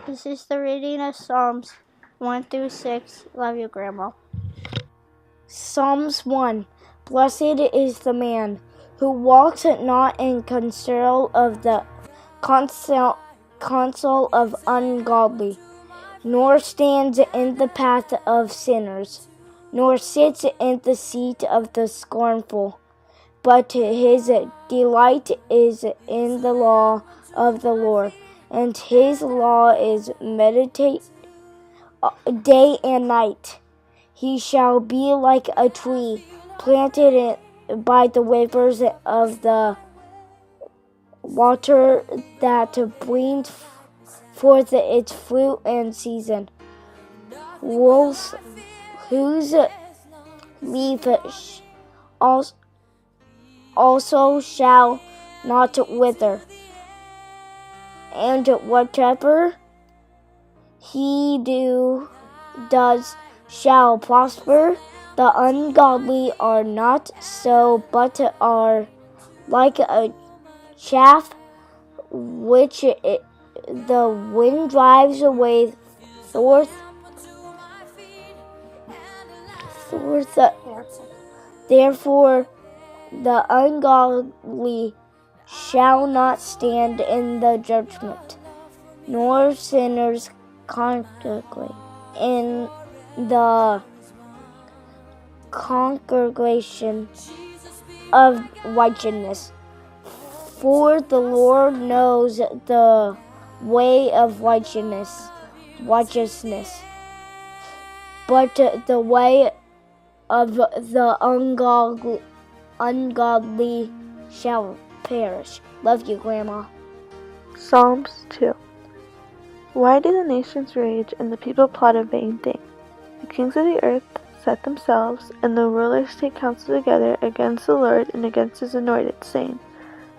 This is the reading of Psalms 1 through 6. Love you, Grandma. Psalms 1. Blessed is the man who walks not in counsel of the counsel of ungodly, nor stands in the path of sinners, nor sits in the seat of the scornful. But his delight is in the law of the Lord, and his law is meditate day and night. He shall be like a tree planted by the rivers of the water that brings forth its fruit in season, whose leaf also shall not wither, and whatever he does shall prosper. The ungodly are not so, but are like a chaff which the wind drives away forth. Therefore, the ungodly shall not stand in the judgment, nor sinners congregate in the congregation of righteousness. For the Lord knows the way of righteousness, but the way of the ungodly shall perish. Love you, Grandma. Psalms 2. Why do the nations rage and the people plot a vain thing? The kings of the earth set themselves, and the rulers take counsel together against the Lord and against his anointed, saying,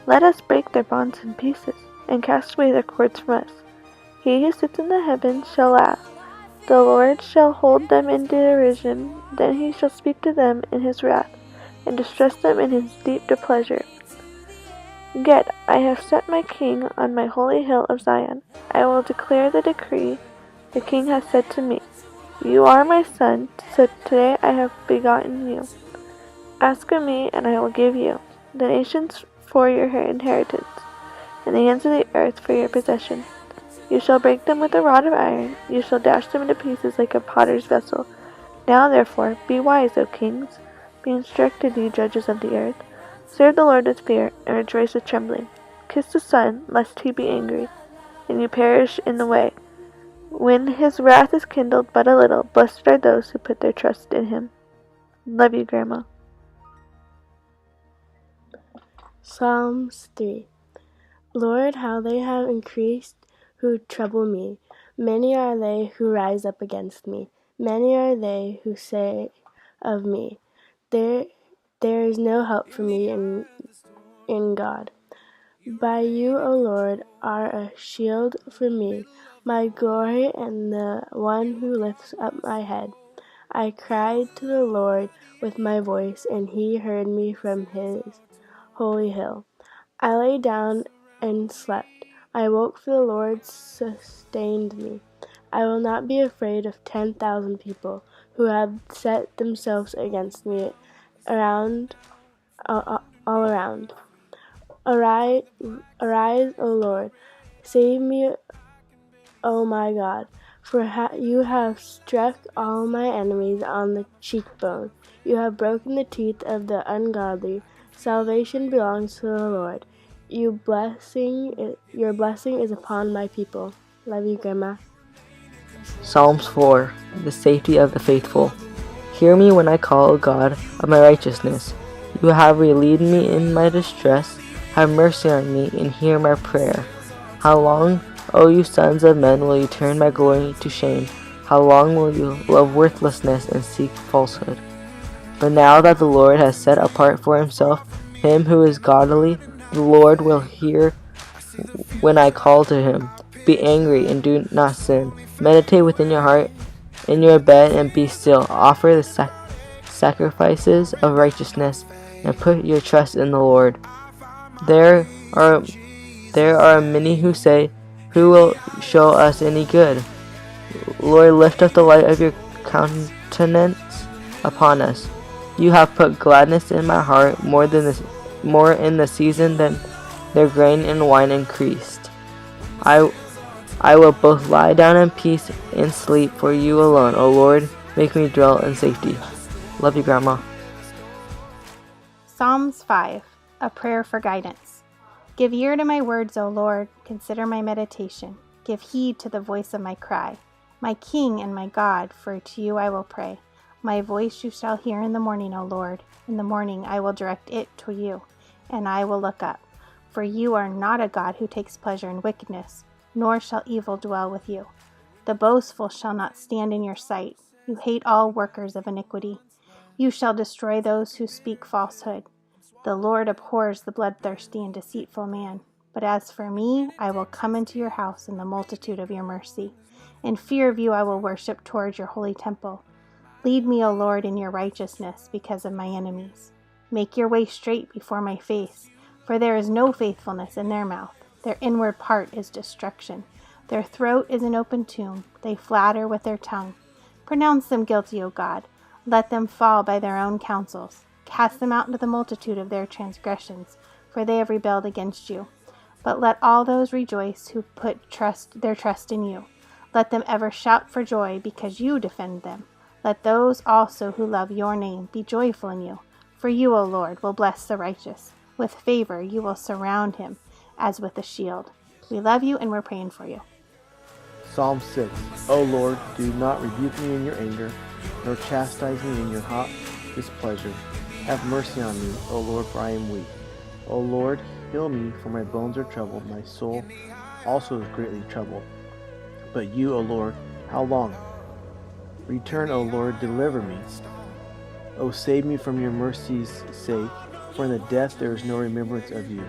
Let us break their bonds in pieces, and cast away their cords from us. He who sits in the heavens shall laugh. The Lord shall hold them in derision. Then he shall speak to them in his wrath, and distress them in his deep displeasure. Get, I have set my king on my holy hill of Zion. I will declare the decree. The king has said to me, You are my son, so today I have begotten you. Ask of me, and I will give you the nations for your inheritance, and the ends of the earth for your possession. You shall break them with a rod of iron. You shall dash them into pieces like a potter's vessel. Now therefore, be wise, O kings. Be instructed, you judges of the earth. Serve the Lord with fear, and rejoice with trembling. Kiss the Son, lest he be angry, and you perish in the way. When his wrath is kindled but a little, blessed are those who put their trust in him. Love you, Grandma. Psalms 3. Lord, how they have increased who trouble me. Many are they who rise up against me. Many are they who say of me, There is no help for me in God. By you, O Lord, are a shield for me, my glory and the one who lifts up my head. I cried to the Lord with my voice, and he heard me from his holy hill. I lay down and slept. I woke, for the Lord sustained me. I will not be afraid of 10,000 people who have set themselves against me all around. Arise, O Lord, save me, O my God, for you have struck all my enemies on the cheekbone. You have broken the teeth of the ungodly. Salvation belongs to the Lord. Your blessing is upon my people. Love you, Grandma. Psalms 4. The safety of the faithful. Hear me when I call, O God of my righteousness. You have relieved me in my distress. Have mercy on me and hear my prayer. How long, O you sons of men, will you turn my glory to shame? How long will you love worthlessness and seek falsehood? But now that the Lord has set apart for himself him who is godly, the Lord will hear when I call to him. Be angry and do not sin. Meditate within your heart in your bed and be still. Offer the sacrifices of righteousness and put your trust in the Lord. There are many who who will show us any good? Lord, lift up the light of your countenance upon us. You have put gladness in my heart, more in the season than their grain and wine increased. I will both lie down in peace and sleep for you alone. O Lord, make me dwell in safety. Love you, Grandma. Psalms 5, a prayer for guidance. Give ear to my words, O Lord. Consider my meditation. Give heed to the voice of my cry. My King and my God, for to you I will pray. My voice you shall hear in the morning, O Lord. In the morning I will direct it to you, and I will look up. For you are not a God who takes pleasure in wickedness, nor shall evil dwell with you. The boastful shall not stand in your sight. You hate all workers of iniquity. You shall destroy those who speak falsehood. The Lord abhors the bloodthirsty and deceitful man. But as for me, I will come into your house in the multitude of your mercy. In fear of you I will worship towards your holy temple. Lead me, O Lord, in your righteousness because of my enemies. Make your way straight before my face, for there is no faithfulness in their mouth. Their inward part is destruction. Their throat is an open tomb. They flatter with their tongue. Pronounce them guilty, O God. Let them fall by their own counsels. Cast them out into the multitude of their transgressions, for they have rebelled against you. But let all those rejoice who put their trust in you. Let them ever shout for joy because you defend them. Let those also who love your name be joyful in you. For you, O Lord, will bless the righteous. With favor you will surround him as with a shield. We love you and we're praying for you. Psalm 6. O Lord, do not rebuke me in your anger, nor chastise me in your hot displeasure. Have mercy on me, O Lord, for I am weak. O Lord, heal me, for my bones are troubled. My soul also is greatly troubled. But you, O Lord, how long? Return, O Lord, deliver me. O save me from your mercy's sake, for in the death there is no remembrance of you.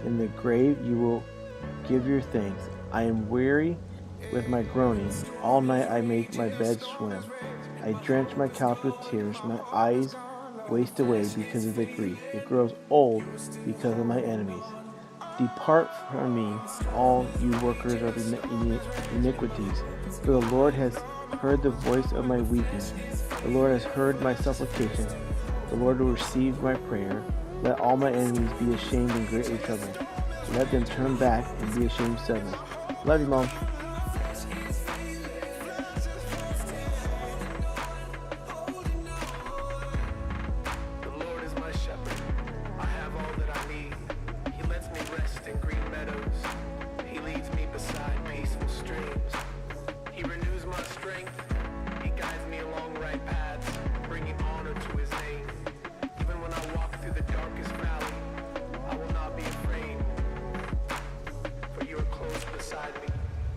In the grave you will give your thanks. I am weary with my groaning. All night I make my bed swim. I drench my couch with tears. My eyes waste away because of the grief. It grows old because of my enemies. Depart from me, all you workers of iniquities, for the Lord has heard the voice of my weeping. The Lord has heard my supplication. The Lord will receive my prayer. Let all my enemies be ashamed and greatly troubled. Let them turn back and be ashamed suddenly. Love you, Mom.